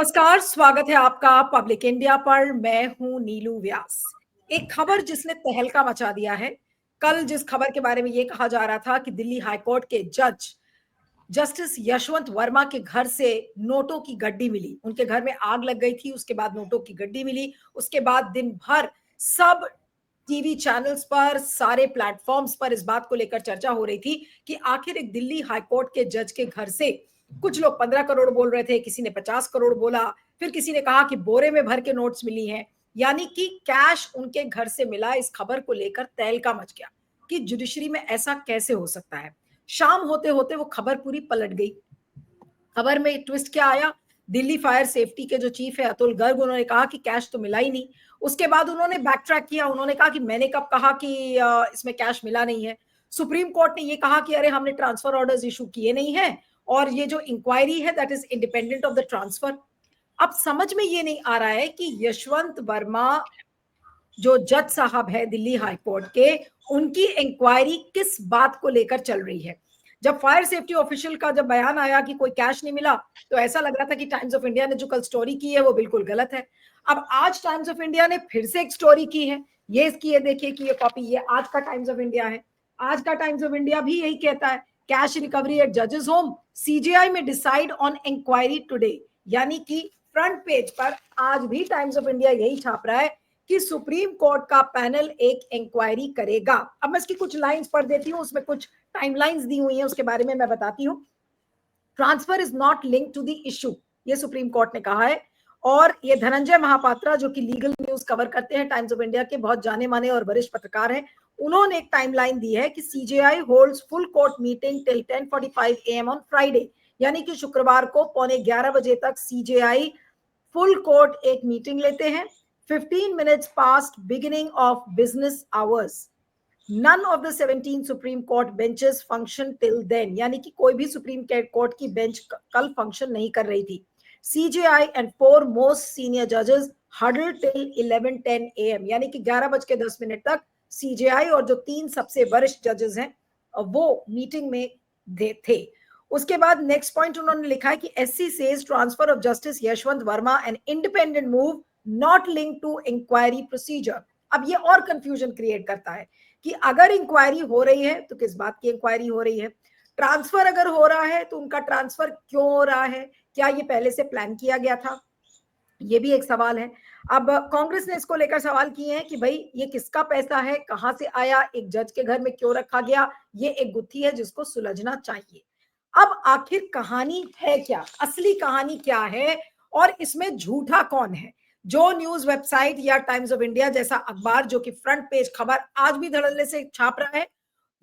नमस्कार, स्वागत है आपका पब्लिक इंडिया पर। मैं हूं नीलू व्यास। एक खबर जिसने तहलका मचा दिया है। कल जिस खबर के बारे में यह कहा जा रहा था कि दिल्ली हाईकोर्ट के जज जस्टिस यशवंत वर्मा के घर से नोटों की गड्डी मिली, उनके घर में आग लग गई थी, उसके बाद नोटों की गड्डी मिली। उसके बाद दिन भर सब टीवी चैनल्स पर, सारे प्लेटफॉर्म्स पर इस बात को लेकर चर्चा हो रही थी कि आखिर एक दिल्ली हाईकोर्ट के जज के घर से कुछ लोग 15 करोड़ बोल रहे थे, किसी ने 50 करोड़ बोला, फिर किसी ने कहा कि बोरे में भर के नोट्स मिली हैं, यानी कि कैश उनके घर से मिला। इस खबर को लेकर तहलका मच गया कि जुडिशरी में ऐसा कैसे हो सकता है। शाम होते होते वो खबर पूरी पलट गई। खबर में ट्विस्ट क्या आया? दिल्ली फायर सेफ्टी के जो चीफ है अतुल गर्ग, उन्होंने कहा कि कैश तो मिला ही नहीं। उसके बाद उन्होंने बैक ट्रैक किया, उन्होंने कहा कि मैंने कब कहा कि इसमें कैश मिला नहीं है। सुप्रीम कोर्ट ने ये कहा कि अरे हमने ट्रांसफर ऑर्डर्स इशू किए नहीं है और ये जो इंक्वायरी है that is independent of the transfer. अब समझ में ये नहीं आ रहा है कि यशवंत वर्मा जो जज साहब है दिल्ली हाईकोर्ट के, उनकी इंक्वायरी किस बात को लेकर चल रही है। जब फायर सेफ्टी ऑफिशियल का जब बयान आया कि कोई कैश नहीं मिला, तो ऐसा लग रहा था कि टाइम्स ऑफ इंडिया ने जो कल स्टोरी की है वो बिल्कुल गलत है। अब आज टाइम्स ऑफ इंडिया ने फिर से एक स्टोरी की है। ये इसकी ये देखिए कि ये कॉपी, ये आज का टाइम्स ऑफ इंडिया है। आज का टाइम्स ऑफ इंडिया भी यही कहता है, कैश रिकवरी एट जजेस होम, सीजेआई में डिसाइड ऑन इंक्वायरी टुडे। यानी कि फ्रंट पेज पर आज भी टाइम्स ऑफ इंडिया यही छाप रहा है कि सुप्रीम कोर्ट का पैनल एक इंक्वायरी करेगा। अब मैं इसकी कुछ लाइंस पढ़ देती हूं, उसमें कुछ टाइमलाइंस दी हुई हैं, उसके बारे में मैं बताती हूं। Transfer is not link to the issue, ये सुप्रीम कोर्ट ने कहा है। और ये धनंजय महापात्रा जो कि लीगल न्यूज कवर करते हैं टाइम्स ऑफ इंडिया के, बहुत जाने माने और वरिष्ठ पत्रकार हैं, उन्होंने एक टाइमलाइन दी है कि CJI holds full court meeting till 10:45 AM on Friday. यानी कि शुक्रवार को 11:15 बजे तक सीजेआई फुल कोर्ट एक मीटिंग लेते हैं। 15 minutes past beginning of business hours. None of the 17 Supreme Court benches function till then. यानी कि कोई भी सुप्रीम कोर्ट की बेंच कल फंक्शन नहीं कर रही थी। CJI and 4 most senior judges huddled till 11:10 AM. यानी कि 11:10 तक CJI और जो 3 सबसे वरिष्ठ जजेस हैं वो मीटिंग में थे। उसके बाद नेक्स्ट पॉइंट उन्होंने लिखा है कि SC says transfer of Justice Yashwant Verma an independent move not link to inquiry procedure. अब ये और कंफ्यूजन क्रिएट करता है कि अगर इंक्वायरी हो रही है तो किस बात की इंक्वायरी हो रही है। ट्रांसफर अगर हो रहा है तो उनका ट्रांसफर क्यों हो रहा है, क्या ये पहले से प्लान किया गया था, ये भी एक सवाल है। अब कांग्रेस ने इसको लेकर सवाल किए हैं कि भाई ये किसका पैसा है, कहां से आया, एक जज के घर में क्यों रखा गया, ये एक गुत्थी है जिसको सुलझना चाहिए। अब आखिर कहानी है क्या, असली कहानी क्या है और इसमें झूठा कौन है? जो न्यूज वेबसाइट या टाइम्स ऑफ इंडिया जैसा अखबार जो कि फ्रंट पेज खबर आज भी धड़ल्ले से छाप रहा है,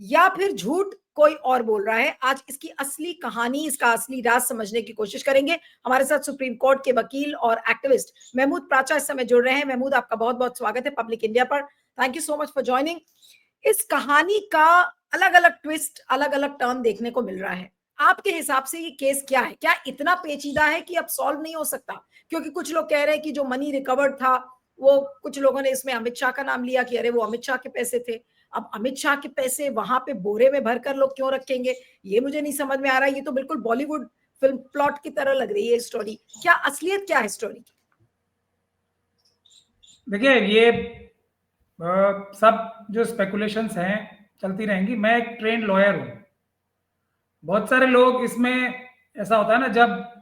या फिर झूठ कोई और बोल रहा है? आज इसकी असली कहानी, इसका असली राज समझने की कोशिश करेंगे। हमारे साथ सुप्रीम कोर्ट के वकील और एक्टिविस्ट महमूद प्राचा इस समय जुड़ रहे हैं। महमूद, आपका बहुत बहुत स्वागत है पब्लिक इंडिया पर। Thank you so much for joining. इस कहानी का अलग अलग ट्विस्ट, अलग अलग टर्न देखने को मिल रहा है। आपके हिसाब से ये केस क्या है? क्या इतना पेचीदा है कि अब सॉल्व नहीं हो सकता? क्योंकि कुछ लोग कह रहे हैं कि जो मनी रिकवर्ड था वो, कुछ लोगों ने इसमें अमित शाह का नाम लिया कि अरे वो अमित शाह के पैसे थे। अब अमित शाह के पैसे वहां पे बोरे में भरकर लोग क्यों रखेंगे, ये मुझे नहीं समझ में आ रहा है। ये तो बिल्कुल बॉलीवुड फिल्म प्लॉट की तरह लग रही है स्टोरी। क्या असलियत क्या है स्टोरी की? देखिए, ये सब जो स्पेकुलेशंस हैं चलती रहेंगी। मैं एक ट्रेंड लॉयर हूँ। बहुत सारे लोग इसमें, ऐसा होता है ना, जब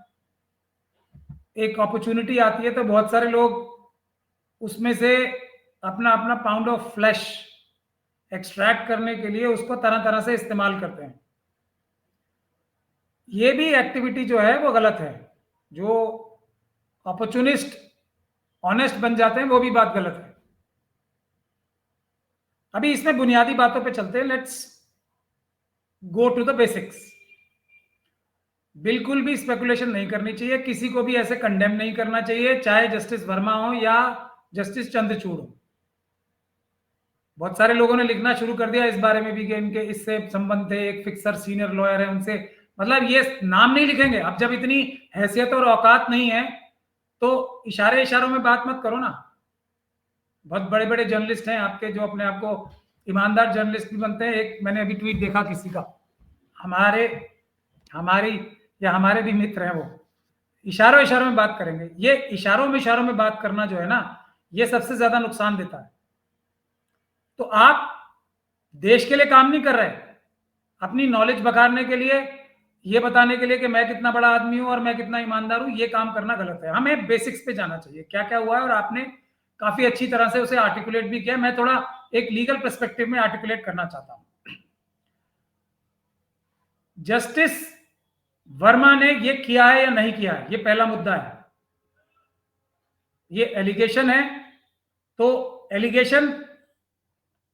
एक अपॉर्चुनिटी आती है तो बहुत सारे लोग उसमें से अपना अपना पाउंड ऑफ फ्लैश एक्सट्रैक्ट करने के लिए उसको तरह तरह से इस्तेमाल करते हैं। ये भी एक्टिविटी जो है वो गलत है। जो अपॉर्चुनिस्ट ऑनेस्ट बन जाते हैं वो भी बात गलत है। अभी इसमें बुनियादी बातों पे चलते हैं। Let's go to the basics. बिल्कुल भी स्पेकुलेशन नहीं करनी चाहिए, किसी को भी ऐसे कंडेम नहीं करना चाहिए, चाहे जस्टिस वर्मा हो या जस्टिस चंद्रचूड़ हो। बहुत सारे लोगों ने लिखना शुरू कर दिया इस बारे में भी कि इनके इससे संबंध थे, एक फिक्सर सीनियर लॉयर है उनसे, मतलब ये नाम नहीं लिखेंगे। अब जब इतनी हैसियत और औकात नहीं है तो इशारे इशारों में बात मत करो ना। बहुत बड़े बड़े जर्नलिस्ट हैं आपके जो अपने आप को ईमानदार जर्नलिस्ट भी बनते हैं। एक मैंने अभी ट्वीट देखा किसी का, हमारे भी मित्र हैं वो, इशारों इशारों में बात करेंगे। ये इशारों में बात करना जो है ना, ये सबसे ज्यादा नुकसान देता है। तो आप देश के लिए काम नहीं कर रहे, अपनी नॉलेज बखारने के लिए, ये बताने के लिए कि मैं कितना बड़ा आदमी हूं और मैं कितना ईमानदार हूं, ये काम करना गलत है। हमें बेसिक्स पे जाना चाहिए, क्या क्या हुआ है, और आपने काफी अच्छी तरह से उसे आर्टिकुलेट भी किया। मैं थोड़ा एक लीगल पर्सपेक्टिव में आर्टिकुलेट करना चाहता हूं। जस्टिस वर्मा ने ये किया है या नहीं किया है, ये पहला मुद्दा है। ये एलिगेशन है, तो एलिगेशन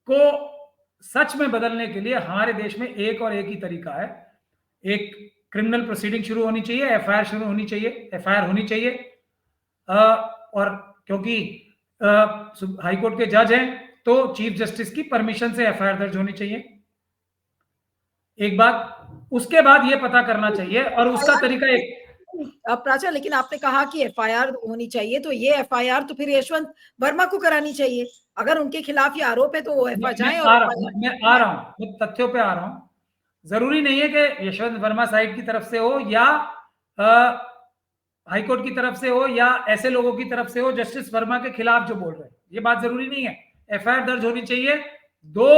को सच में बदलने के लिए हमारे देश में एक और एक ही तरीका है। एक क्रिमिनल प्रोसीडिंग शुरू होनी चाहिए, एफआईआर शुरू होनी चाहिए, एफआईआर होनी चाहिए। और क्योंकि हाईकोर्ट के जज हैं, तो चीफ जस्टिस की परमिशन से एफआईआर दर्ज होनी चाहिए, एक बात। उसके बाद ये पता करना चाहिए, और उसका तरीका एक प्राचा, लेकिन आपने कहा कि एफआईआर होनी चाहिए, तो ये एफआईआर तो फिर यशवंत वर्मा को करानी चाहिए। अगर उनके खिलाफ ये आरोप है तो वो एफआईआर जाए। और मैं आ रहा हूं, मैं तथ्यों पे आ रहा हूं। जरूरी नहीं है कि यशवंत वर्मा साइड की तरफ से हो, या हाईकोर्ट की तरफ से हो, या ऐसे लोगों की तरफ से हो जस्टिस वर्मा के खिलाफ जो बोल रहे हैं, ये बात जरूरी नहीं है। एफआईआर दर्ज होनी चाहिए, दो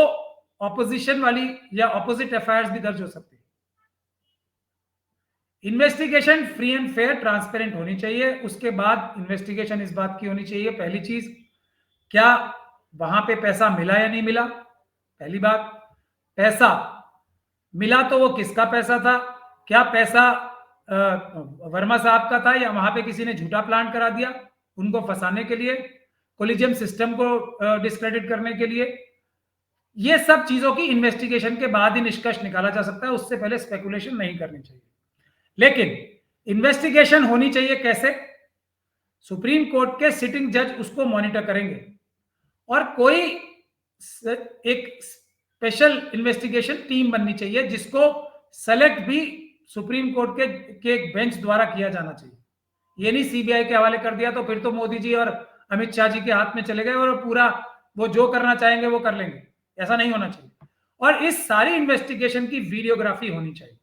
ऑपोजिशन वाली या ऑपोजिट एफआईआर भी दर्ज हो सकती है। Investigation free and fair transparent होनी चाहिए। उसके बाद इन्वेस्टिगेशन इस बात की होनी चाहिए, पहली चीज, क्या वहां पे पैसा मिला या नहीं मिला, पहली बात। पैसा मिला तो वो किसका पैसा था, क्या पैसा वर्मा साहब का था, या वहां पे किसी ने झूठा प्लान करा दिया उनको फंसाने के लिए, कोलिजियम सिस्टम को डिस्क्रेडिट करने के लिए। ये सब चीजों की इन्वेस्टिगेशन के बाद ही निष्कर्ष निकाला जा सकता है, उससे पहले स्पेकुलेशन नहीं करनी चाहिए। लेकिन इन्वेस्टिगेशन होनी चाहिए कैसे? सुप्रीम कोर्ट के सिटिंग जज उसको मॉनिटर करेंगे, और कोई एक स्पेशल इन्वेस्टिगेशन टीम बननी चाहिए, जिसको सेलेक्ट भी सुप्रीम कोर्ट के एक बेंच द्वारा किया जाना चाहिए। ये नहीं सीबीआई के हवाले कर दिया तो फिर तो मोदी जी और अमित शाह जी के हाथ में चले गए और पूरा वो जो करना चाहेंगे वो कर लेंगे, ऐसा नहीं होना चाहिए। और इस सारी इन्वेस्टिगेशन की वीडियोग्राफी होनी चाहिए,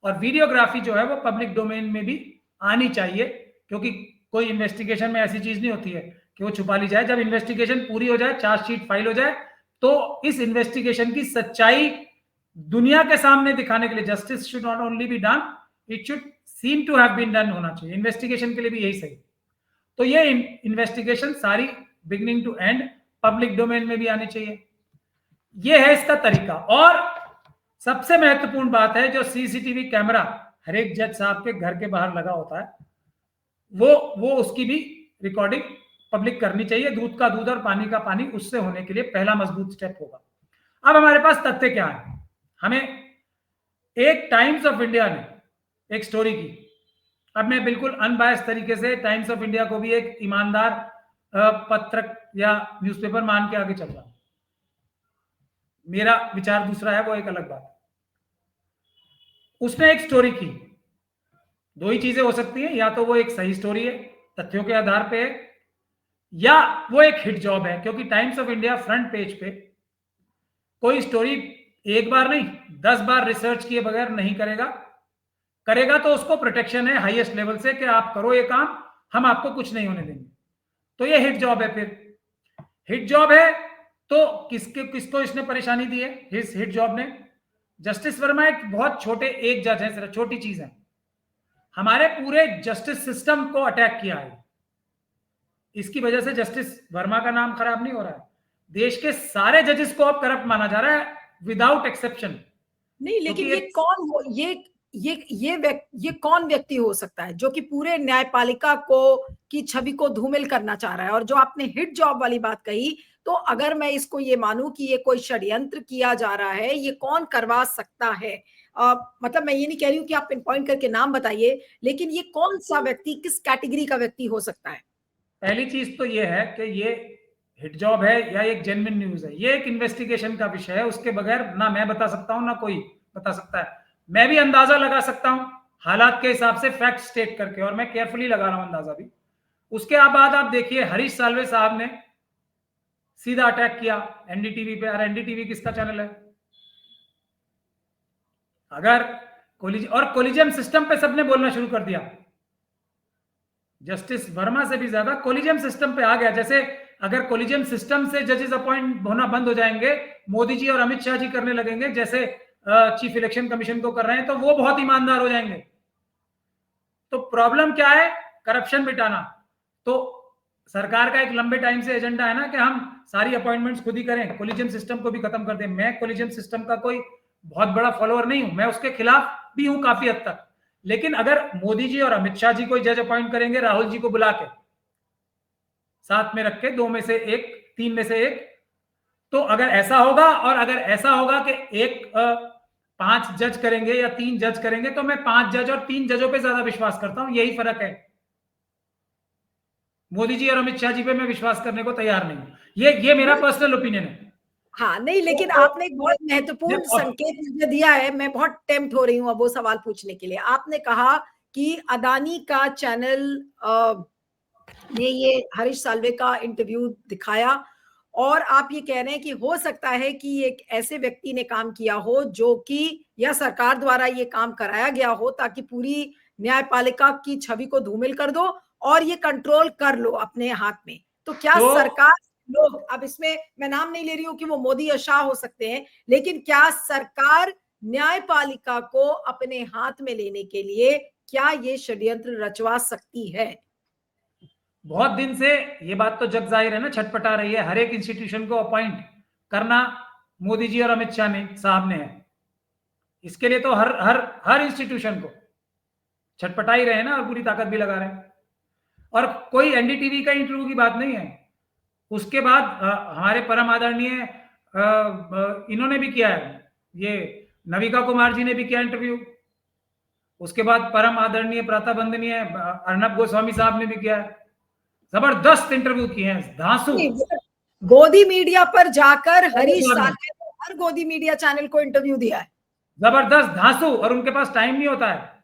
और वीडियोग्राफी जो है वो पब्लिक डोमेन में भी आनी चाहिए, क्योंकि कोई इन्वेस्टिगेशन में ऐसी चीज नहीं होती है कि वो छुपा ली जाए। जब इन्वेस्टिगेशन पूरी हो जाए, चार्जशीट फाइल हो जाए, तो इस इन्वेस्टिगेशन की सच्चाई दुनिया के सामने दिखाने के लिए justice should not only be done, it should seem to have been done होना चाहिए। इन्वेस्टिगेशन के लिए भी यही सही। तो ये इन्वेस्टिगेशन सारी beginning to end public domain में भी आनी चाहिए। ये है इसका तरीका। और सबसे महत्वपूर्ण बात है, जो सीसीटीवी कैमरा हर एक जज साहब के घर के बाहर लगा होता है, वो उसकी भी रिकॉर्डिंग पब्लिक करनी चाहिए। दूध का दूध और पानी का पानी उससे होने के लिए पहला मजबूत स्टेप होगा। अब हमारे पास तथ्य क्या है? हमें एक टाइम्स ऑफ इंडिया ने एक स्टोरी की। अब मैं बिल्कुल अनबायस तरीके से टाइम्स ऑफ इंडिया को भी एक ईमानदार पत्रक या न्यूज़पेपर मान के आगे चल रहा हूं। मेरा विचार दूसरा है, वो एक अलग बात। उसने एक स्टोरी की, दो ही चीजें हो सकती हैं, या तो वो एक सही स्टोरी है, तथ्यों के आधार पे है, या वो एक हिट जॉब है। क्योंकि times of India front page पे कोई स्टोरी एक बार नहीं 10 बार रिसर्च किए बगैर नहीं करेगा तो उसको प्रोटेक्शन है हाईएस्ट लेवल से कि आप करो ये काम, हम आपको कुछ नहीं होने देंगे। तो ये हिट जॉब है। फिर हिट जॉब है तो किसको इसने परेशानी दी है? इस हिट जॉब ने जस्टिस वर्मा एक बहुत छोटे एक जज है, सिर्फ छोटी चीज है, हमारे पूरे जस्टिस सिस्टम को अटैक किया है। इसकी वजह से जस्टिस वर्मा का नाम खराब नहीं हो रहा है, देश के सारे जजेस को अब करप्ट माना जा रहा है विदाउट एक्सेप्शन। नहीं, लेकिन ये कौन हो, ये कौन व्यक्ति हो सकता है जो कि पूरे न्यायपालिका को की छवि को धूमिल करना चाह रहा है? और जो आपने हिट जॉब वाली बात कही, तो अगर मैं इसको ये मानूं कि ये कोई षड्यंत्र किया जा रहा है, ये कौन करवा सकता है? मतलब मैं ये नहीं कह रही हूँ कि आप पिन पॉइंट करके नाम बताइए, लेकिन ये कौन सा व्यक्ति, किस कैटेगरी का व्यक्ति हो सकता है? पहली चीज तो ये है कि ये हिट जॉब है या एक जेन्युइन न्यूज है, ये एक इन्वेस्टिगेशन का विषय है। उसके बगैर ना मैं बता सकता हूं ना कोई बता सकता है। मैं भी अंदाजा लगा सकता हूं हालात के हिसाब से, फैक्ट स्टेट करके, और मैं केयरफुली लगा रहा हूं अंदाजा भी। उसके बाद आप देखिए हरीश साल्वे साहब ने सीधा अटैक किया एनडीटीवी पे। और एनडीटीवी किसका चैनल है? अगर और कोलिजियम सिस्टम पे सबने बोलना शुरू कर दिया। जस्टिस वर्मा से भी ज्यादा कोलिजियम सिस्टम पे आ गया। जैसे अगर कोलिजियम सिस्टम से जजेस अपॉइंट होना बंद हो जाएंगे, मोदी जी और अमित शाह जी करने लगेंगे जैसे चीफ इलेक्शन कमीशन को कर रहे हैं, तो वो बहुत ईमानदार हो जाएंगे। तो प्रॉब्लम क्या है? करप्शन मिटाना। तो सरकार का एक लंबे टाइम से एजेंडा है ना कि हम सारी अपॉइंटमेंट्स खुद ही करें, कोलिजियम सिस्टम को भी खत्म कर दें। मैं कोलिजियम सिस्टम का कोई बहुत बड़ा फॉलोअर नहीं हूं, मैं उसके खिलाफ भी हूं काफी हद तक। लेकिन अगर मोदी जी और अमित शाह जी कोई जज अपॉइंट करेंगे, राहुल जी को बुला के साथ में रख के 2 में से 1, 3 में से 1, तो अगर ऐसा होगा, और अगर ऐसा होगा कि 5 जज करेंगे या 3 जज करेंगे, तो मैं 5 जज और 3 जजों पे ज्यादा विश्वास करता हूं। यही फर्क है। मोदी जी और अमित शाह जी पे मैं विश्वास करने को तैयार नहीं हूं। ये मेरा पर्सनल ओपिनियन है। हाँ, नहीं, लेकिन आपने एक बहुत महत्वपूर्ण संकेत मुझे दिया है। मैं बहुत टेम्प्ट हो रही हूँ अब वो सवाल पूछने के लिए। आपने कहा कि अदानी का चैनल ने ये हरीश साल्वे का इंटरव्यू दिखाया, और आप ये कह रहे हैं कि हो सकता है कि एक ऐसे व्यक्ति ने काम किया हो जो कि, या सरकार द्वारा ये काम कराया गया हो ताकि पूरी न्यायपालिका की छवि को धूमिल कर दो और ये कंट्रोल कर लो अपने हाथ में। तो क्या सरकार, लोग, अब इसमें मैं नाम नहीं ले रही हूं कि वो मोदी या शाह हो सकते हैं, लेकिन क्या सरकार न्यायपालिका को अपने हाथ में लेने के लिए क्या ये षड्यंत्र रचवा सकती है? बहुत दिन से ये बात तो जग जाहिर है ना, छटपटा रही है। हर एक इंस्टीट्यूशन को अपॉइंट करना मोदी जी और अमित शाह ने साहब ने है। इसके लिए तो हर इंस्टीट्यूशन को छटपटा ही रहे ना, और पूरी ताकत भी लगा रहे हैं। और कोई एनडीटीवी का इंटरव्यू की बात नहीं है। उसके बाद हमारे परम आदरणीय इन्होंने भी किया है, ये नविका कुमार जी ने भी किया इंटरव्यू। उसके बाद परम आदरणीय प्रातःवंदनीय अर्नब गोस्वामी साहब ने भी किया है। जबरदस्त इंटरव्यू किए हैं, धांसू। गोदी मीडिया पर जाकर हरीश साल्वे ने हर गोदी मीडिया चैनल को इंटरव्यू दिया है। जबरदस्त धांसू। और उनके पास टाइम नहीं होता है।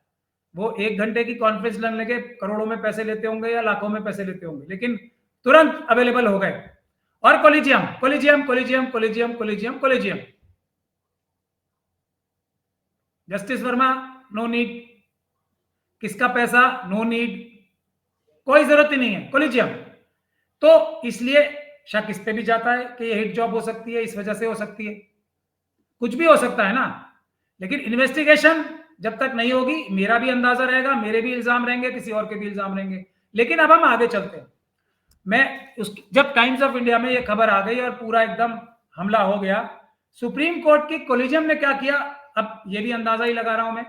वो 1 घंटे की कॉन्फ्रेंस लेने के करोड़ों में पैसे लेते होंगे या लाखों में पैसे लेते होंगे, लेकिन तुरंत अवेलेबल हो गए। और collegium collegium collegium collegium collegium collegium. Justice Verma, no need. किसका पैसा? No need. कोई जरूरत ही नहीं है। कोलिजियम। तो इसलिए शक इस पे भी जाता है कि ये हिट जॉब हो सकती है, इस वजह से हो सकती है। कुछ भी हो सकता है ना। लेकिन इन्वेस्टिगेशन जब तक नहीं होगी, मेरा भी अंदाजा रहेगा, मेरे भी इल्जाम रहेंगे, किसी और के भी इल्जाम रहेंगे। लेकिन अब हम आगे चलते हैं। जब टाइम्स ऑफ इंडिया में ये खबर आ गई और पूरा एकदम हमला हो गया, सुप्रीम कोर्ट की कोलिजियम ने क्या किया, अब ये भी अंदाजा ही लगा रहा हूं मैं।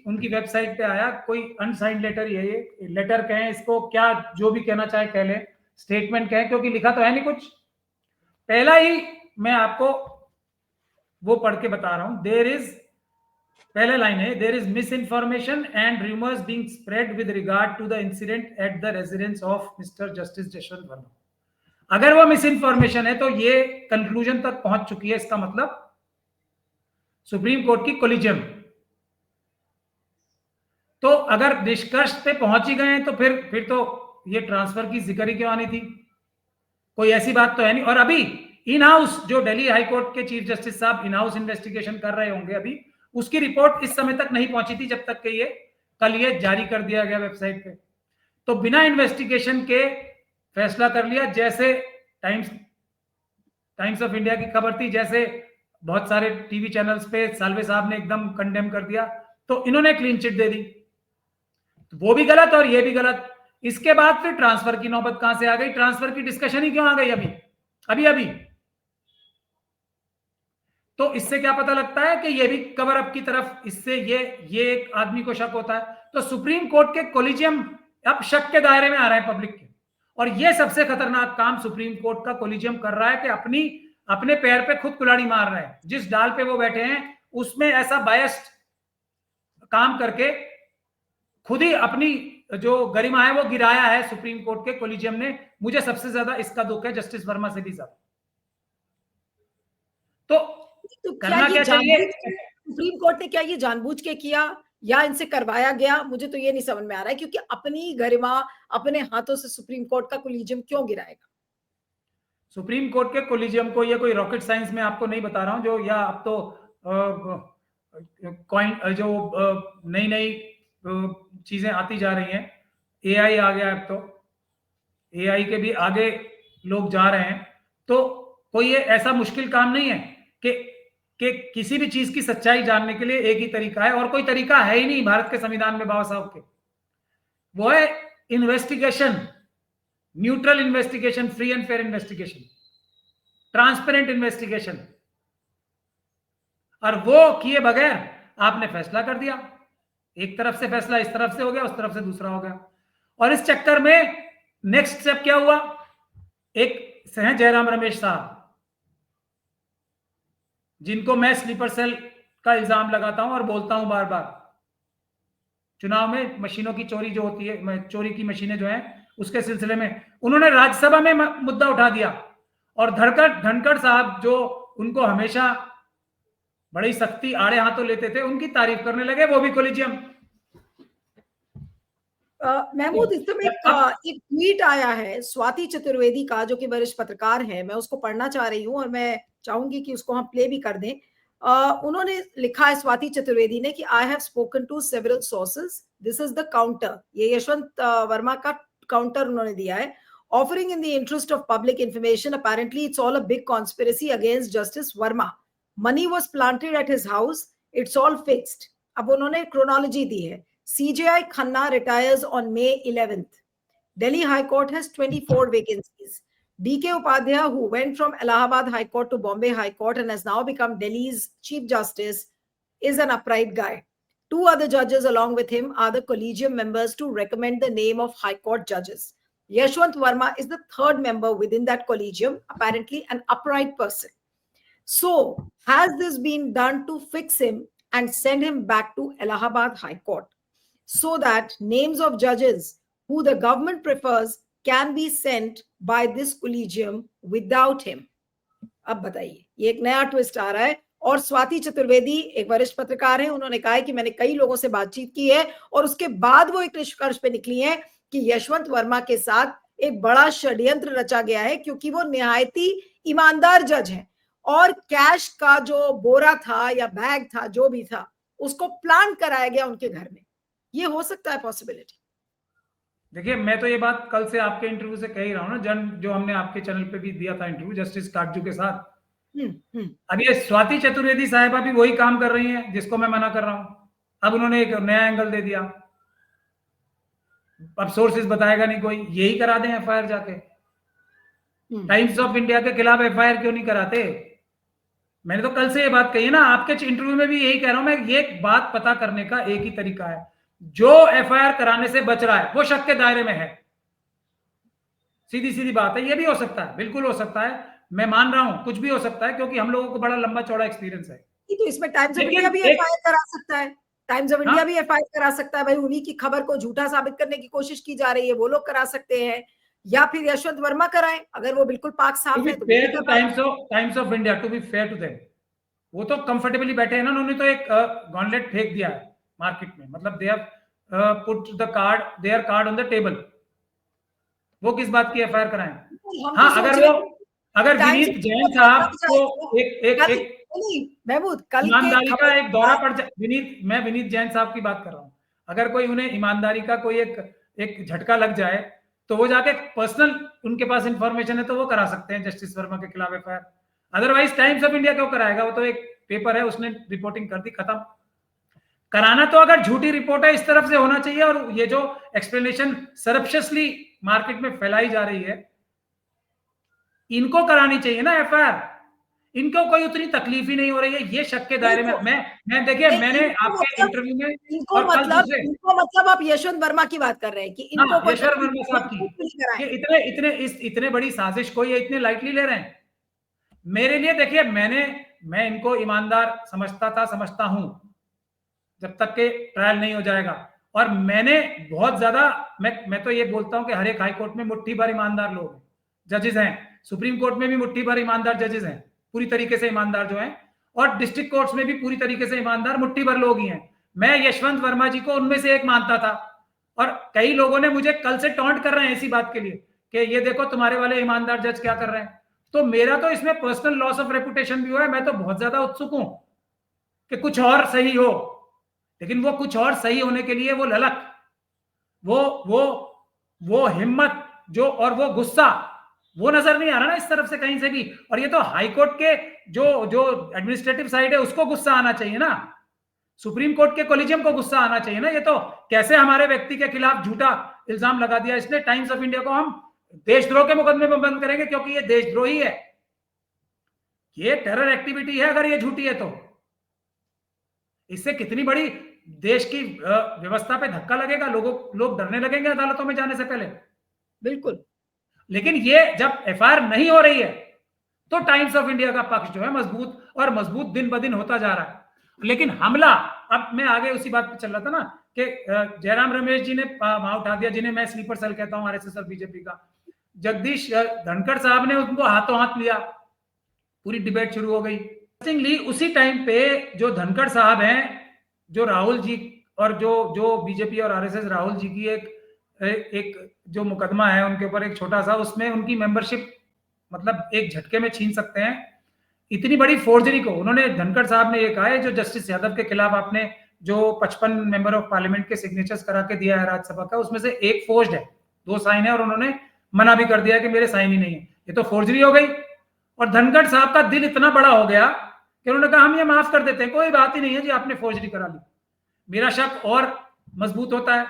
उनकी वेबसाइट पे आया, कोई अनसाइंड लेटर, ये लेटर कहें इसको, क्या जो भी कहना चाहे कह ले, स्टेटमेंट कहें, क्योंकि लिखा तो है नहीं कुछ। पहला ही मैं आपको वो पढ़ के बता रहा हूं। पहले लाइन है, there is miss information and rumours being spread with regard to the incident at the residence of mister justice Jashwant Verma. अगर वो मिस इन्फॉर्मेशन है तो ये कंक्लूजन तक पहुंच चुकी है, इसका मतलब सुप्रीम कोर्ट की कोलिजियम। तो अगर निष्कर्ष पे पहुंच ही गए तो फिर तो ये ट्रांसफर की जिक्र ही क्यों आनी थी? कोई ऐसी बात तो है नहीं। और अभी इन हाउस जो दिल्ली हाई कोर्ट के चीफ जस्टिस साहब इन हाउस इन्वेस्टिगेशन कर रहे होंगे, अभी उसकी रिपोर्ट इस समय तक नहीं पहुंची थी, जब तक कि ये कल ये जारी कर दिया गया वेबसाइट पे। तो बिना इन्वेस्टिगेशन के फैसला कर लिया। जैसे टाइम्स ऑफ इंडिया की खबर थी, जैसे बहुत सारे टीवी चैनल्स पे साल्वे साहब ने एकदम कंडेम कर दिया, तो इन्होंने क्लीन चिट दे दी। तो वो भी गलत और ये भी गलत। इसके बाद फिर ट्रांसफर की नौबत कहां से आ गई? ट्रांसफर की डिस्कशन ही क्यों आ गई अभी? तो इससे क्या पता लगता है कि ये भी कवर अप की तरफ, इससे ये एक आदमी को शक होता है। तो सुप्रीम कोर्ट के कोलिजियम अब शक के दायरे में आ रहे हैं पब्लिक के। और ये सबसे खतरनाक काम सुप्रीम कोर्ट का कोलिजियम कर रहा है कि अपने पैर पे खुद कुल्हाड़ी मार रहे हैं। जिस डाल पे वो बैठे हैं उसमें ऐसा बायस्ड काम करके खुद ही अपनी जो गरिमा है वो गिराया है सुप्रीम कोर्ट के कोलिजियम ने। मुझे सबसे ज्यादा इसका दुख है जस्टिस वर्मा से भी ज्यादा। तो करना क्या चाहिए? सुप्रीम कोर्ट ने क्या ये जानबूझ के किया या इनसे करवाया गया? मुझे तो ये नहीं समझ में आ रहा है, क्योंकि अपनी गरिमा अपने हाथों से सुप्रीम कोर्ट का कोलिजियम क्यों गिराएगा? सुप्रीम कोर्ट के कोलिजियम को ये कोई रॉकेट साइंस में आपको नहीं बता रहा हूं, जो या अब तो कॉइन जो नई नई चीजें आती जा रही हैं, एआई आ गया, अब तो एआई के भी आगे लोग जा रहे हैं, तो कोई ये ऐसा मुश्किल काम नहीं है कि किसी भी चीज की सच्चाई जानने के लिए एक ही तरीका है, और कोई तरीका है ही नहीं भारत के संविधान में बाबा साहब के। वो है investigation, neutral investigation, free and fair investigation, transparent investigation. और वो किए बगैर आपने फैसला कर दिया, एक तरफ से फैसला इस तरफ से हो गया, उस तरफ से दूसरा हो गया। और इस चक्कर में नेक्स्ट स्टेप क्या हुआ, एक हैं जयराम रमेश साहब, जिनको मैं स्लीपर सेल का इल्जाम लगाता हूं और बोलता हूं बार बार, चुनाव में मशीनों की चोरी जो होती है, चोरी की मशीनें जो हैं, उसके सिलसिले में उन्होंने राज्यसभा में मुद्दा उठा दिया। और धनखड़ साहब जो उनको हमेशा बड़ी सख्ती आड़े हाथों लेते थे, उनकी तारीफ करने लगे, वो भी कोलिजियम। महमूद, इस समय एक ट्वीट आया है स्वाति चतुर्वेदी का, जो कि वरिष्ठ पत्रकार है, मैं उसको पढ़ना चाह रही हूँ और मैं चाहूंगी कि उसको हम प्ले भी कर दें। उन्होंने लिखा है, स्वाति चतुर्वेदी ने, कि I have spoken to several sources, this is the counter. ये यशवंत वर्मा का काउंटर उन्होंने दिया है। Offering in the interest of public information, apparently it's all a big conspiracy against justice Verma, money was planted at his house, it's all fixed. अब उन्होंने chronology दी है। CJI Khanna retires on May 11th. Delhi High Court has 24 vacancies. DK Upadhyaya, who went from Allahabad High Court to Bombay High Court and has now become Delhi's Chief Justice, is an upright guy. 2 other judges along with him are the collegium members to recommend the name of High Court judges. Yashwant Verma is the 3rd member within that collegium, apparently an upright person. So, has this been done to fix him and send him back to Allahabad High Court, so that names of judges who the government prefers can be sent by this collegium without him? अब बताइए, ये एक नया twist आ रहा है। और स्वाति चतुर्वेदी एक वरिष्ठ पत्रकार है, उन्होंने कहा है कि मैंने कई लोगों से बातचीत की है और उसके बाद वो एक निष्कर्ष पे निकली है कि यशवंत वर्मा के साथ एक बड़ा षड्यंत्र रचा गया है, क्योंकि वो निहायती ईमानदार जज है और कैश का जो बोरा था या बैग था, जो भी था, उसको प्लांट कराया गया उनके घर में। ये हो सकता है पॉसिबिलिटी? देखिए, मैं तो ये बात कल से आपके इंटरव्यू से कह ही रहा हूं ना, जो हमने आपके चैनल पे भी दिया था इंटरव्यू जस्टिस काटजू के साथ। अब ये स्वाति चतुर्वेदी साहिबा भी वही काम कर रही हैं जिसको मैं मना कर रहा हूं। अब उन्होंने एक नया एंगल दे दिया, अब सोर्सेज बताएगा नहीं कोई, यही करा दें एफआईआर जाके। टाइम्स ऑफ इंडिया के खिलाफ एफआईआर क्यों नहीं कराते? मैंने तो कल से ये बात कही है ना, आपके इंटरव्यू में भी यही कह रहा हूं मैं। ये बात पता करने का एक ही तरीका है, जो एफआईआर कराने से बच रहा है वो शक के दायरे में है। सीधी सीधी बात है। ये भी हो सकता है, बिल्कुल हो सकता है, मैं मान रहा हूं, कुछ भी हो सकता है, क्योंकि हम लोगों को बड़ा लंबा चौड़ा एक्सपीरियंस है। तो इसमें टाइम्स ऑफ इंडिया भी एफआईआर करा सकता है, टाइम्स ऑफ इंडिया भी एफआईआर करा सकता है। भाई, उन्हीं की खबर को झूठा साबित करने की कोशिश की जा रही है, वो लोग करा सकते हैं, या फिर यशवंत वर्मा कराएं अगर वो बिल्कुल पाक साफ है। तो Times of India, to be fair to them, वो तो कंफर्टेबली बैठे हैं ना, उन्होंने तो एक गॉन्टलेट फेंक दिया है मार्केट में, मतलब they have put the card, there card on the table. वो किस बात की एफआईआर कराएं? हाँ, अगर विनीत जैन साहब को एक महमूद, कल ईमानदारी का एक दौरा पड़ जाए, मैं विनीत जैन साहब की बात कर रहा हूं, अगर कोई उन्हें ईमानदारी का कोई एक झटका लग जाए तो वो जाके पर्सनल, उनके पास इंफॉर्मेशन है तो वो करा सकते हैं जस्टिस वर्मा के खिलाफ FIR. Otherwise times of India क्यों कराएगा? वो तो एक पेपर है, उसने रिपोर्टिंग कर दी, खत्म। कराना तो अगर झूठी रिपोर्ट है इस तरफ से होना चाहिए, और ये जो एक्सप्लेनेशन सरप्शियसली मार्केट में फैलाई जा रही है, इनको करानी चाहिए ना एफआईआर। इनको कोई उतनी तकलीफ ही नहीं हो रही है, ये शक के दायरे में। मैं देखिए, मैंने आपके इंटरव्यू में इनको मतलब आप यशवंत वर्मा की बात कर रहे हैं कि इनको यशवंत वर्मा साहब की इतने बड़ी साजिश को ये इतने लाइटली ले रहे हैं। मेरे लिए देखिए, मैं इनको ईमानदार समझता हूं जब तक के ट्रायल नहीं हो जाएगा। और मैंने बहुत ज्यादा, मैं तो ये बोलता हूं कि हर एक हाई कोर्ट में मुट्ठी भर ईमानदार लोग जजेस हैं, सुप्रीम कोर्ट में भी मुट्ठी भर ईमानदार जजेस हैं, पूरी तरीके से ईमानदार जो हैं, और डिस्ट्रिक्ट कोर्ट्स में भी पूरी तरीके से ईमानदार मुट्ठी भर लोग ही हैं। मैं यशवंत वर्मा जी को उनमें से एक मानता था, और कई लोगों ने मुझे कल से टॉन्ट कर रहे हैं इसी बात के लिए कि ये देखो तुम्हारे वाले ईमानदार जज क्या कर रहे हैं। तो मेरा तो इसमें पर्सनल लॉस ऑफ रेपुटेशन भी हुआ है। मैं तो बहुत ज्यादा उत्सुक हूं कि कुछ और सही हो, लेकिन वो कुछ और सही होने के लिए वो ललक, वो हिम्मत जो, और वो गुस्सा, वो नजर नहीं आ रहा ना इस तरफ से कहीं से भी। और ये तो हाई कोर्ट के जो जो एडमिनिस्ट्रेटिव साइड है उसको गुस्सा आना चाहिए ना, सुप्रीम कोर्ट के कोलिजियम को गुस्सा आना चाहिए ना। ये तो कैसे हमारे व्यक्ति के खिलाफ झूठा इल्जाम लगा दिया इसने, टाइम्स ऑफ इंडिया को हम देशद्रोह के मुकदमे में बंद करेंगे क्योंकि ये देशद्रोही है, ये टेरर एक्टिविटी है अगर ये झूठी है तो। इससे कितनी बड़ी देश की व्यवस्था पे धक्का लगेगा, लोग डरने लगेंगे अदालतों में जाने से पहले। बिल्कुल। लेकिन ये जब एफआईआर नहीं हो रही है तो टाइम्स ऑफ इंडिया का पक्ष जो है मजबूत और मजबूत दिन ब दिन होता जा रहा है। लेकिन हमला, अब मैं आगे उसी बात पे चल रहा था ना कि जयराम रमेश जी ने वहां उठा दिया, जिन्हें मैं स्लीपर सेल कहता हूं आरएसएस और बीजेपी का। जगदीश धनखड़ साहब ने उनको हाथों हाथ लिया, पूरी डिबेट शुरू हो गई। उसी टाइम पे जो धनखड़ साहब हैं, जो राहुल जी और जो बीजेपी और आरएसएस राहुल जी की एक जो मुकदमा है उनके ऊपर, एक छोटा सा, उसमें उनकी मेंबरशिप मतलब एक झटके में छीन सकते हैं। इतनी बड़ी फोर्जरी को उन्होंने, धनखड़ साहब ने ये कहा है जो जस्टिस यादव के खिलाफ आपने जो 55 मेंबर ऑफ पार्लियामेंट के सिग्नेचर्स करा के दिया है राज्यसभा का, उसमें से एक फोर्ज्ड है, 2 साइन है, और उन्होंने मना भी कर दिया कि मेरे साइन ही नहीं है, ये तो फोर्जरी हो गई। और धनखड़ साहब का दिल इतना बड़ा हो गया कि उन्होंने कहा हम ये माफ कर देते हैं, कोई बात ही नहीं है जी, आपने फोर्जरी करा ली। मेरा शक और मजबूत होता है,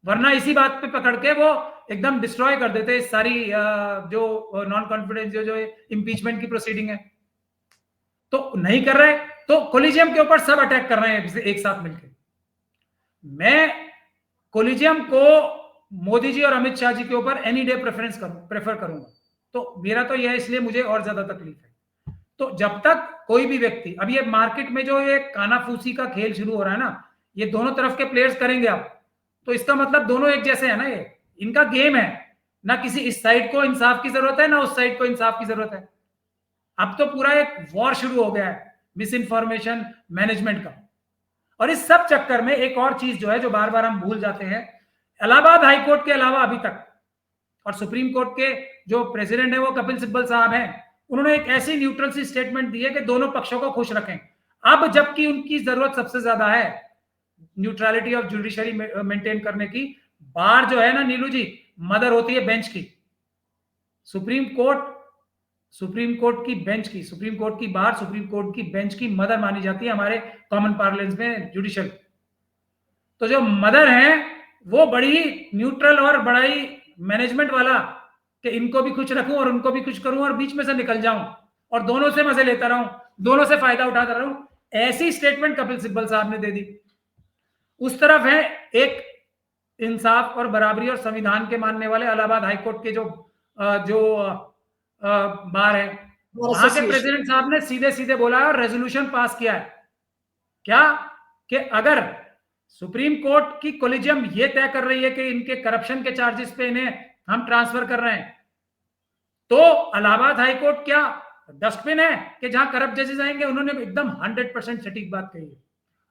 वरना इसी बात पे पकड़ के वो एकदम डिस्ट्रॉय कर देते सारी जो नॉन कॉन्फिडेंस जो इम्पीचमेंट की प्रोसीडिंग है। तो नहीं कर रहे, तो कोलिजियम के ऊपर सब अटैक कर रहे हैं एक साथ मिलकर। मैं कोलिजियम को मोदी जी और अमित शाह जी के ऊपर एनी डे प्रेफर करूंगा। तो मेरा तो यह है, इसलिए मुझे और ज्यादा तकलीफ है। तो जब तक कोई भी व्यक्ति, अब ये मार्केट में जो ये कानाफूसी का खेल शुरू हो रहा है ना, ये दोनों तरफ के प्लेयर्स करेंगे अब, तो इसका मतलब दोनों एक जैसे है ना, ये इनका गेम है ना, किसी इस साइड को इंसाफ की जरूरत है ना उस साइड को इंसाफ की जरूरत है। अब तो पूरा एक वॉर शुरू हो गया है मिस इन्फॉर्मेशन मैनेजमेंट का। और इस सब चक्कर में एक और चीज जो है, जो बार बार हम भूल जाते हैं, इलाहाबाद हाईकोर्ट के अलावा अभी तक, और सुप्रीम कोर्ट के जो प्रेसिडेंट है वो कपिल सिब्बल साहब हैं, उन्होंने एक ऐसी न्यूट्रल सी स्टेटमेंट दी है कि दोनों पक्षों को खुश रखें। अब जबकि उनकी जरूरत सबसे ज्यादा है न्यूट्रलिटी ऑफ जुडिशरी मेंटेन करने की, बार जो है ना नीलू जी, मदर होती है बेंच की। सुप्रीम कोर्ट की बेंच की, सुप्रीम कोर्ट की बार सुप्रीम कोर्ट की बेंच की मदर मानी जाती है हमारे कॉमन पार्लेंस में, जुडिशल। तो जो मदर है वो बड़ी न्यूट्रल और बड़ा ही मैनेजमेंट वाला, कि इनको भी खुश रखूं और उनको भी खुश करूं और बीच में से निकल जाऊं और दोनों से मजे लेता रहूं, दोनों से फायदा उठाता रहूं, ऐसी स्टेटमेंट कपिल सिब्बल साहब ने दे दी। उस तरफ है एक इंसाफ और बराबरी और संविधान के मानने वाले इलाहाबाद हाईकोर्ट के जो बार है, वहां के प्रेसिडेंट साहब ने सीधे सीधे बोला है और रेजोल्यूशन पास किया है क्या, कि अगर सुप्रीम कोर्ट की कोलिजियम ये तय कर रही है कि इनके करप्शन के चार्जेस पे इन्हें हम ट्रांसफर कर रहे हैं, तो इलाहाबाद हाईकोर्ट क्या डस्टबिन है कि जहां करप्ट जजेस आएंगे? उन्होंने एकदम 100% सटीक बात कही है।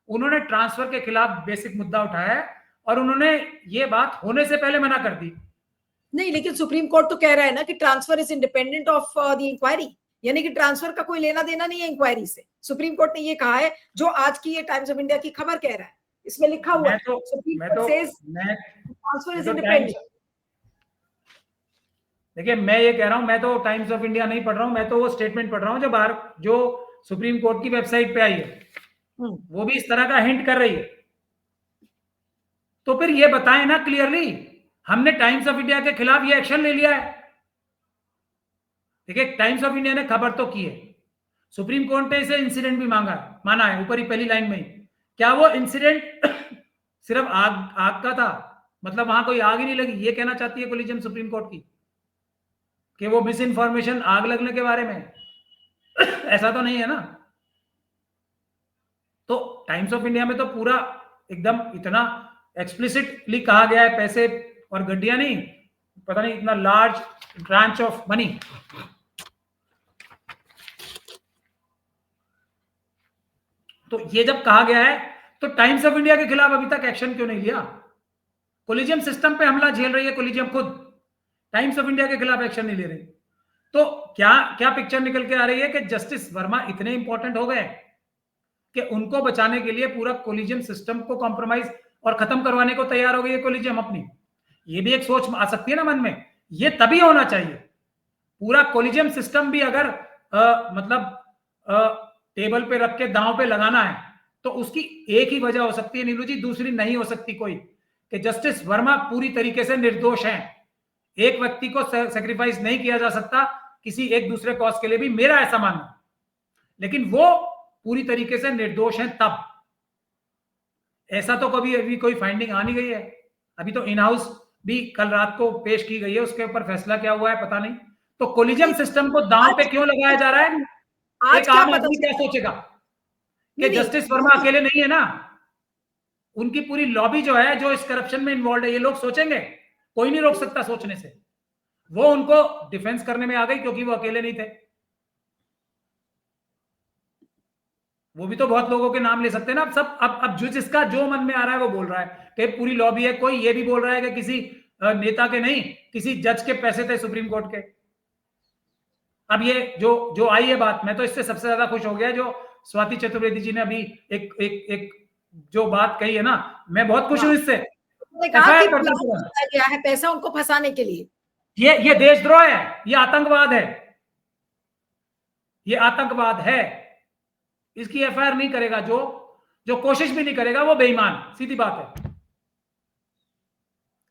उन्होंने ट्रांसफर के खिलाफ बेसिक मुद्दा उठाया है और उन्होंने ये बात होने से पहले मना कर दी। नहीं, लेकिन सुप्रीम कोर्ट तो कह रहा है ना कि transfer is independent of the inquiry, यानी कि ट्रांसफर का कोई लेना देना नहीं है इंक्वायरी से। सुप्रीम कोर्ट ने ये कहा है, जो आज की ये टाइम्स ऑफ इंडिया की खबर कह रहा है, इसमें लिखा हुआ है supreme court says transfer is independent. देखिए, मैं ये कह रहा हूं, मैं तो टाइम्स ऑफ इंडिया नहीं पढ़ रहा हूं, मैं तो वो स्टेटमेंट पढ़ रहा हूं जो बाहर जो सुप्रीम कोर्ट की वेबसाइट पे आई है, वो भी इस तरह का हिंट कर रही है। तो फिर ये बताएं ना क्लियरली, हमने टाइम्स ऑफ इंडिया के खिलाफ ये एक्शन ले लिया है। देखिए, टाइम्स ऑफ इंडिया ने खबर तो की है, सुप्रीम कोर्ट ने इसे इंसिडेंट भी माना है, ऊपर ही पहली लाइन में ही। क्या वो इंसिडेंट सिर्फ आग का था? मतलब वहां कोई आग ही नहीं लगी, ये कहना चाहती है कोलिजियम सुप्रीम कोर्ट की कि वो मिस इन्फॉर्मेशन आग लगने के बारे में? ऐसा तो नहीं है ना। तो टाइम्स ऑफ इंडिया में तो पूरा एकदम इतना एक्सप्लिसिटली कहा गया है, पैसे और गड्डियां नहीं, पता नहीं इतना लार्ज ब्रांच ऑफ मनी। तो ये जब कहा गया है, तो टाइम्स ऑफ इंडिया के खिलाफ अभी तक एक्शन क्यों नहीं लिया? कोलिजियम सिस्टम पे हमला झेल रही है कोलिजियम खुद, टाइम्स ऑफ इंडिया के खिलाफ एक्शन नहीं ले रही। तो क्या क्या पिक्चर निकल के आ रही है कि जस्टिस वर्मा इतने इंपॉर्टेंट हो गए कि उनको बचाने के लिए पूरा कोलिजियम सिस्टम को कॉम्प्रोमाइज और खत्म करवाने को तैयार हो गई है कोलिजियम अपनी। ये भी एक सोच आ सकती है ना मन में, ये तभी होना चाहिए। पूरा कोलिजियम सिस्टम भी अगर मतलब टेबल पे रख के दांव पे लगाना है तो उसकी एक ही वजह हो सकती है नीलू जी, दूसरी नहीं हो सकती कोई, कि जस्टिस वर्मा पूरी तरीके से निर्दोष हैं। एक व्यक्ति को सेक्रीफाइस नहीं किया जा सकता किसी एक दूसरे कॉज के लिए भी, मेरा ऐसा मानना। लेकिन वो पूरी तरीके से निर्दोष हैं तब। ऐसा तो कभी अभी कोई फाइंडिंग आ नहीं गई है। अभी तो इन हाउस भी कल रात को पेश की गई है, उसके ऊपर फैसला क्या हुआ है पता नहीं। तो कोलिजियम सिस्टम को दांव पे क्यों लगाया जा रहा है? आज एक क्या आम पता आदमी क्या सोचेगा कि नहीं, जस्टिस वर्मा अकेले नहीं है ना, उनकी पूरी लॉबी जो है, जो इस करप्शन में इन्वॉल्व है, ये लोग सोचेंगे, कोई नहीं रोक सकता सोचने से। वो उनको डिफेंस करने में आ गई क्योंकि वो अकेले नहीं थे। वो भी तो बहुत लोगों के नाम ले सकते हैं ना। अब सब अब जो जिसका जो मन में आ रहा है वो बोल रहा है कि पूरी लॉबी है। कोई ये भी बोल रहा है कि किसी नेता के नहीं, किसी जज के पैसे थे सुप्रीम कोर्ट के। अब ये जो जो आई है बात, मैं तो इससे सबसे ज्यादा खुश हो गया जो स्वाति चतुर्वेदी जी ने अभी एक एक एक जो बात कही है ना, मैं बहुत खुश हूं इससे। उन्होंने कहा कि एफआईआर कर प्लान दो। किया गया है पैसा उनको फंसाने के लिए। ये देशद्रोह है, ये आतंकवाद है, ये आतंकवाद है। इसकी एफआईआर नहीं करेगा जो जो कोशिश भी नहीं करेगा वो बेईमान, सीधी बात है।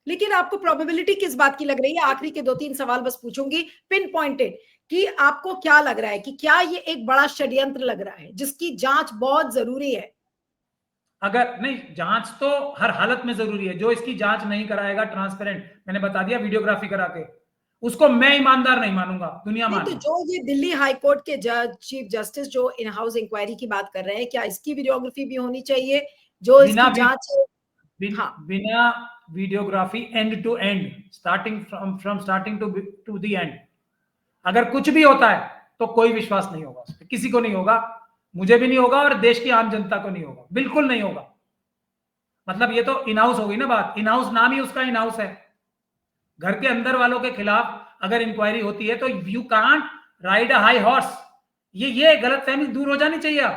लेकिन आपको प्रोबेबिलिटी किस बात की लग रही है? आखिरी के 2-3 सवाल बस पूछूंगी, पिन पॉइंटेड, कि आपको क्या लग रहा है कि क्या ये एक बड़ा षड्यंत्र लग रहा है जिसकी जांच बहुत जरूरी है? अगर नहीं, जांच तो हर हालत में जरूरी है। जो इसकी जांच नहीं कराएगा ट्रांसपेरेंट, मैंने बता दिया वीडियोग्राफी करा के, उसको मैं ईमानदार नहीं मानूंगा, दुनिया नहीं, तो माने। जो ये दिल्ली हाई कोर्ट के जज चीफ जस्टिस जो इन हाउस इंक्वायरी की बात कर रहे हैं, क्या इसकी वीडियोग्राफी भी होनी चाहिए? जो बिना इसकी जांच है। हाँ, बिना videography, end to end, starting from starting to the end, अगर कुछ भी होता है तो कोई विश्वास नहीं होगा उस पर, किसी को नहीं होगा, मुझे भी नहीं होगा और देश की आम जनता को नहीं होगा, बिल्कुल नहीं होगा। मतलब ये तो इन हाउस हो गई ना बात, इन हाउस नाम ही उसका इन हाउस है। घर के अंदर वालों के खिलाफ अगर इंक्वायरी होती है तो you can't ride a high horse. ये गलतफहमी दूर हो जानी चाहिए अब,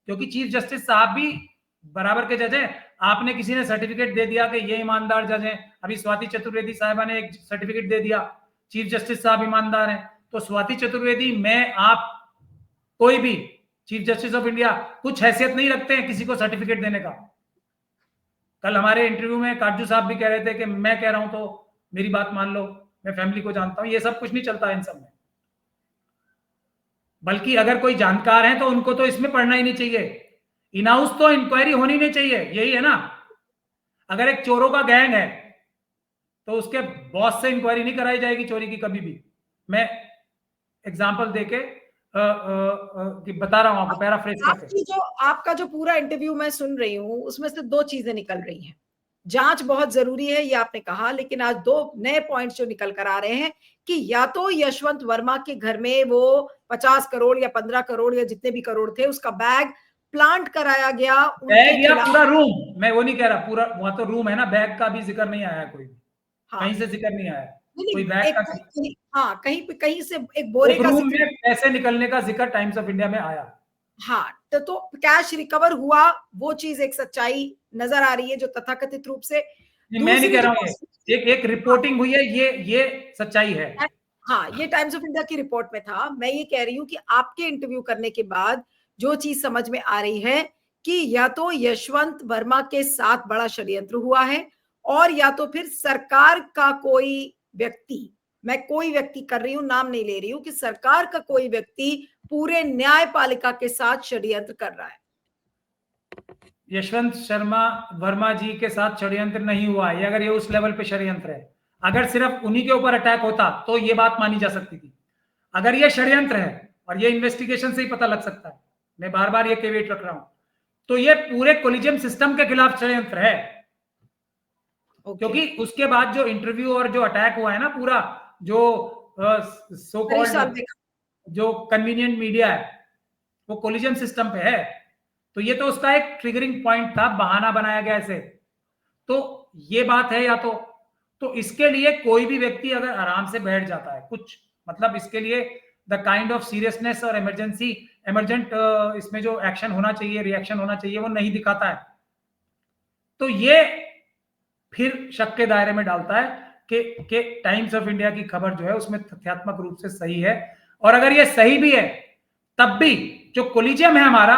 क्योंकि चीफ जस्टिस साहब भी बराबर के जज हैं। आपने किसी ने सर्टिफिकेट दे दिया कि ये ईमानदार जज हैं, अभी स्वाति चतुर्वेदी साहिबा ने एक सर्टिफिकेट दे दिया चीफ जस्टिस साहब ईमानदार हैं, तो स्वाति चतुर्वेदी, मैं, आप, कोई भी चीफ जस्टिस ऑफ इंडिया कुछ हैसियत नहीं रखते हैं किसी को सर्टिफिकेट देने का। कल हमारे इंटरव्यू में काजू साहब भी कह रहे थे कि मैं कह रहा हूं तो मेरी बात मान लो, मैं फैमिली को जानता हूं। ये सब कुछ नहीं चलता इन सब में। बल्कि अगर कोई जानकार है तो उनको तो इसमें पढ़ना ही नहीं चाहिए। इन हाउस तो इंक्वायरी होनी नहीं चाहिए, यही है ना। अगर एक चोरों का गैंग है तो उसके बॉस से इंक्वायरी नहीं कराई जाएगी चोरी की कभी भी। मैं एग्जांपल देके बता रहा हूं आपको, पैराफ्रेज करके। आपका जो पूरा इंटरव्यू मैं सुन रही हूँ उसमें से 2 चीजें निकल रही हैं। जांच बहुत जरूरी है ये आपने कहा, लेकिन आज 2 नए पॉइंट्स जो निकल कर आ रहे हैं कि या तो यशवंत वर्मा के घर में वो 50 करोड़ या 15 करोड़ या जितने भी करोड़ थे उसका बैग प्लांट कराया गया बैग या पूरा रूम, मैं वो नहीं कह रहा, पूरा वहां तो रूम है ना, बैग का भी जिक्र नहीं आया, कोई हाँ, कहीं से जिक्र नहीं आया कोई नहीं, बैग का। हाँ, कहीं से एक बोरे एक का रूम जिक्र। में पैसे निकलने का जिक्र टाइम्स ऑफ इंडिया में आया। हाँ, तो कैश रिकवर हुआ, वो चीज एक सच्चाई नजर आ रही है जो तथाकथित रूप से। नहीं, मैं नहीं कह रहा हूँ, ये एक रिपोर्टिंग हुई है, ये सच्चाई है। हाँ, ये टाइम्स ऑफ इंडिया की रिपोर्ट में था। मैं ये कह रही हूँ कि आपके इंटरव्यू करने के बाद जो चीज समझ में आ रही है कि या तो यशवंत वर्मा के साथ बड़ा षड्यंत्र हुआ है, और या तो फिर सरकार का कोई व्यक्ति, मैं कोई व्यक्ति कर रही हूं, नाम नहीं ले रही हूं, कि सरकार का कोई व्यक्ति पूरे न्यायपालिका के साथ षड्यंत्र कर रहा है। यशवंत शर्मा वर्मा जी के साथ षड्यंत्र नहीं हुआ है। अगर ये उस लेवल पे षड्यंत्र है, अगर सिर्फ उन्हीं के ऊपर अटैक होता तो ये बात मानी जा सकती थी। अगर ये षड्यंत्र है, और ये इन्वेस्टिगेशन से ही पता लग सकता है, मैं बार बार ये केवेट रख रहा हूं, तो ये पूरे कोलिजियम सिस्टम के खिलाफ षड्यंत्र है। क्योंकि उसके बाद जो इंटरव्यू और जो अटैक हुआ है ना, पूरा जो सो कॉल्ड जो कन्वीनियंट मीडिया है, वो कोलिजियम सिस्टम पे है। तो ये तो उसका एक ट्रिगरिंग पॉइंट था, बहाना बनाया गया ऐसे। तो ये बात है, या तो इसके लिए कोई भी व्यक्ति अगर आराम से बैठ जाता है कुछ, मतलब इसके लिए द काइंड ऑफ सीरियसनेस और इमरजेंसी इमरजेंट इसमें जो एक्शन होना चाहिए, रिएक्शन होना चाहिए, वो नहीं दिखाता है। तो ये फिर शक के दायरे में डालता है कि टाइम्स ऑफ इंडिया की खबर जो है उसमें तथ्यात्मक रूप से सही है। और अगर ये सही भी है तब भी जो कोलिजियम है हमारा,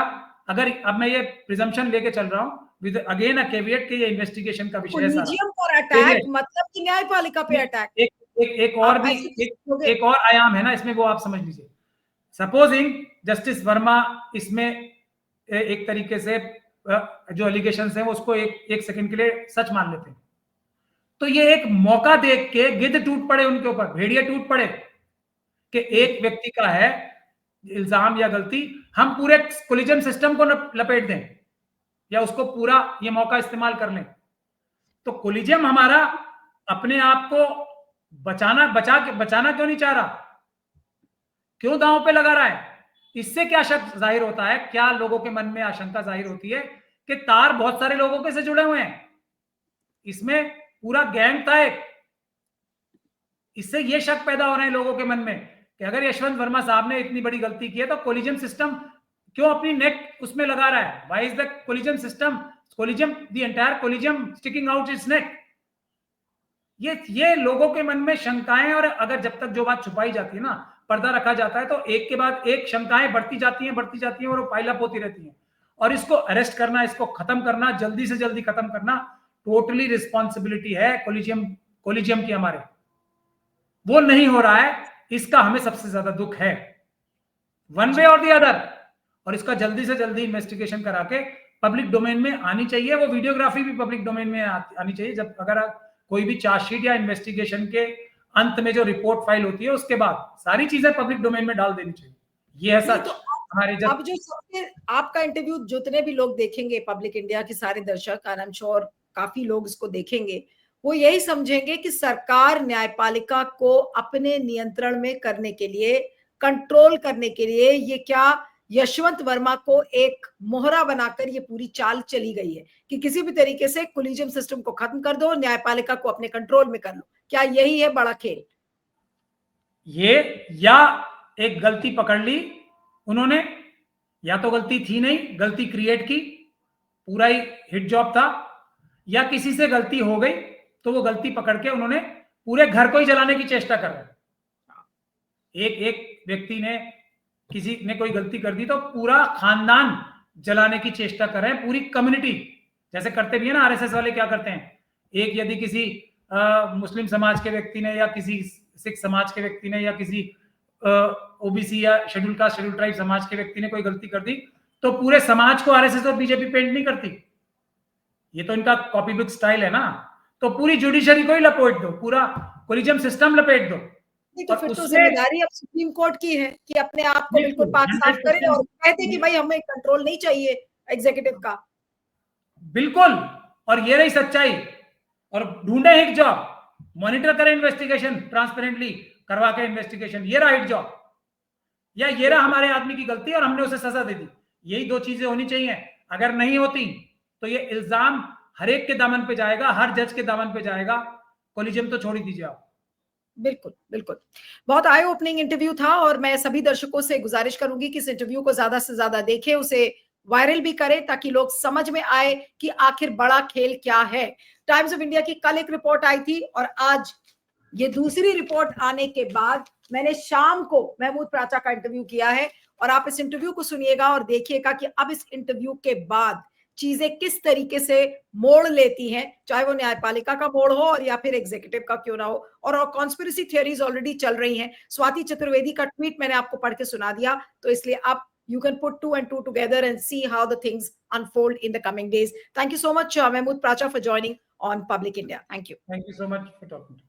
अगर अब मैं ये प्रिजम्पशन लेके चल रहा हूं विद अगेन अ कैविएट कि ये इन्वेस्टिगेशन का विषय है सारा। कोलिजियम पर अटैक मतलब कि न्यायपालिका पे अटैक। एक और आयाम है ना इसमें, वो आप समझ लीजिए। सपोजिंग जस्टिस वर्मा इसमें एक तरीके से जो एलिगेशंस हैं वो उसको एक सेकंड के लिए सच मान लेते हैं, तो ये एक मौका देख के गिद्ध टूट पड़े उनके ऊपर, भेड़िए टूट पड़े कि एक व्यक्ति का है इल्जाम या गलती, हम पूरे कोलिजन सिस्टम को लपेट दें या उसको पूरा ये मौका इस्तेमाल कर लें। तो कोलिजियम हमारा अपने आप को बचाना क्यों नहीं चाह रहा, क्यों दांव पे लगा रहा है? इससे क्या शक जाहिर होता है, क्या लोगों के मन में आशंका जाहिर होती है कि तार बहुत सारे लोगों के से जुड़े हुए हैं, इसमें पूरा गैंग था एक। इससे ये शक पैदा हो रहे हैं लोगों के मन में कि अगर यशवंत वर्मा साहब ने इतनी बड़ी गलती की है तो कोलिजन सिस्टम क्यों अपनी नेक उसमें लगा रहा है? Why is the collision system, collision, the entire collision sticking out its neck? ये लोगों के मन में शंकाएं, और अगर जब तक जो बात छुपाई जाती है ना, पर्दा रखा जाता है, तो एक के बाद एक शंकाएं बढ़ती जाती हैं और वो पाइलअप होती रहती हैं। और इसको अरेस्ट करना, इसको खत्म करना, जल्दी से जल्दी खत्म करना टोटली रिस्पॉन्सिबिलिटी है कोलिजियम की हमारे। वो नहीं हो रहा है, इसका हमें सबसे ज्यादा दुख है, वन वे और द अदर। और इसका जल्दी से जल्दी इन्वेस्टिगेशन करा के पब्लिक डोमेन में आनी चाहिए, वो वीडियोग्राफी भी पब्लिक डोमेन में आनी चाहिए। जब अगर कोई भी चार्जशीट या इन्वेस्टिगेशन के अंत में जो रिपोर्ट फाइल होती है उसके बाद सारी चीजें पब्लिक डोमेन में डाल देनी चाहिए। ये है सच। हमारे अब जो सबसे आपका इंटरव्यू जितने भी लोग देखेंगे, पब्लिक इंडिया के सारे दर्शक, आई एम श्योर काफी लोग इसको देखेंगे, वो यही समझेंगे कि सरकार न्यायपालिका को अपने नियंत्रण में करने के लिए, कंट्रोल करने के लिए, ये क्या यशवंत वर्मा को एक मोहरा बनाकर ये पूरी चाल चली गई है कि किसी भी तरीके से कोलिजियम सिस्टम को खत्म कर दो, न्यायपालिका को अपने कंट्रोल में कर लो। क्या यही है बड़ा खेल? ये या एक गलती पकड़ ली उन्होंने, या तो गलती थी नहीं, गलती क्रिएट की, पूरा ही हिट जॉब था, या किसी से गलती हो गई तो वो गलती पकड़ के उन्होंने पूरे घर को ही जलाने की चेष्टा कर रहे। एक व्यक्ति ने, किसी ने कोई गलती कर दी तो पूरा खानदान जलाने की चेष्टा कर रहे हैं, पूरी कम्युनिटी, जैसे करते भी है ना आरएसएस वाले। क्या करते हैं, एक यदि किसी मुस्लिम समाज के व्यक्ति ने या किसी सिख समाज के व्यक्ति ने या किसी ओबीसी या शेड्यूल कास्ट शेड्यूल ट्राइब समाज के व्यक्ति ने कोई गलती कर दी तो पूरे समाज को आरएसएस और बीजेपी पेंट नहीं करती। ये तो इनका कॉपी बुक स्टाइल है ना। तो पूरी जुडिशरी को ही लपेट दो, पूरा कोलिजियम सिस्टम लपेट दो। तो फिर तो जिम्मेदारी अब सुप्रीम कोर्ट की है कि अपने आप को बिल्कुल पाक साफ करे और कहते कि भाई हमें कंट्रोल नहीं चाहिए एग्जीक्यूटिव का। बिल्कुल, और ये रही सच्चाई। और ढूंढे हिट जॉब, मॉनिटर करें इन्वेस्टिगेशन, ट्रांसपेरेंटली करवा के इन्वेस्टिगेशन, ये रहा हिट जॉब, या ये रहा हमारे आदमी की गलती और हमने उसे सजा दे दी। यही दो चीजें होनी चाहिए। अगर नहीं होती तो ये इल्जाम हर एक के दामन पे जाएगा, हर जज के दामन पे जाएगा। कोलिजियम तो छोड़ ही दीजिए आप। बिल्कुल बिल्कुल, बहुत आई ओपनिंग इंटरव्यू था और मैं सभी दर्शकों से गुजारिश करूंगी कि इस इंटरव्यू को ज्यादा से ज्यादा देखें, उसे वायरल भी करें ताकि लोग समझ में आए कि आखिर बड़ा खेल क्या है। टाइम्स ऑफ इंडिया की कल एक रिपोर्ट आई थी और आज ये दूसरी रिपोर्ट आने के बाद मैंने शाम को महमूद प्राचा का इंटरव्यू किया है और आप इस इंटरव्यू को सुनिएगा और देखिएगा कि अब इस इंटरव्यू के बाद चीजें किस तरीके से मोड़ लेती हैं, चाहे वो न्यायपालिका का मोड़ हो और या फिर एग्जीक्यूटिव का क्यों ना हो। और कॉन्स्पिरेसी थियरीज ऑलरेडी चल रही हैं। स्वाति चतुर्वेदी का ट्वीट मैंने आपको पढ़ के सुना दिया, तो इसलिए आप you can put 2 and 2 together and see how the things unfold in the coming days. Thank you so much, Mahmood Pracha, for joining on Public India. Thank you. Thank you so much for talking to me.